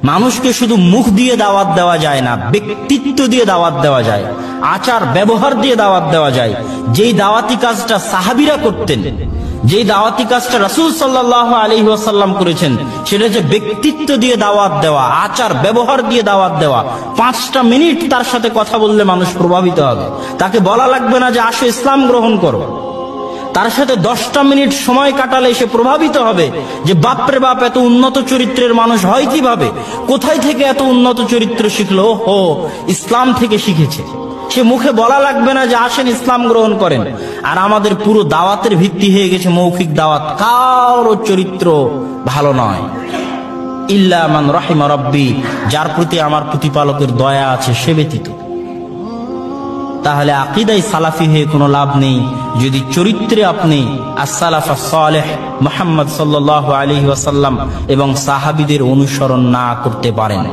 মানুষকে শুধু মুখ দিয়ে দাওয়াত দেওয়া যায় না, ব্যক্তিত্ব দিয়ে দাওয়াত দেওয়া যায়, আচার ব্যবহার দিয়ে দাওয়াত দেওয়া যায়। যেই দাওয়াতি কাজটা সাহাবীরা করতেন, যেই দাওয়াতি কাজটা রাসূল সাল্লাল্লাহু আলাইহি ওয়াসাল্লাম করেছেন, সেটা হচ্ছে ব্যক্তিত্ব দিয়ে দাওয়াত দেওয়া, আচার ব্যবহার দিয়ে দাওয়াত দেওয়া। 5টা মিনিট তার সাথে কথা বললে মানুষ প্রভাবিত হবে। তাকে বলা লাগবে না যে আসো ইসলাম গ্রহণ করো। তার সাথে 10টা মিনিট সময় কাটালে সে প্রভাবিত হবে যে বাপরে বাপ, এত উন্নত চরিত্রের মানুষ হয় কিভাবে, কোথায় থেকে এত উন্নত চরিত্র শিখলো? ও ইসলাম থেকে শিখেছে। সে মুখে বলা লাগবে না যে আসেন ইসলাম গ্রহণ করেন। আর আমাদের পুরো দাওয়াতের ভিত্তি হয়ে গেছে মৌখিক দাওয়াত। কারো চরিত্র ভালো নয়, ইল্লা মান রাহিমা রাব্বি, যার প্রতি আমার প্রতিপালকের দয়া আছে সে ব্যতীত। তাহলে আকীদায় সালাফি হয়ে কোনো লাভ নেই যদি চরিত্রে আপনি as-সালাফ as-সালেহ মুহাম্মদ সাল্লাল্লাহু আলাইহি ওয়াসাল্লাম এবং সাহাবীদের অনুসরণ না করতে পারেন।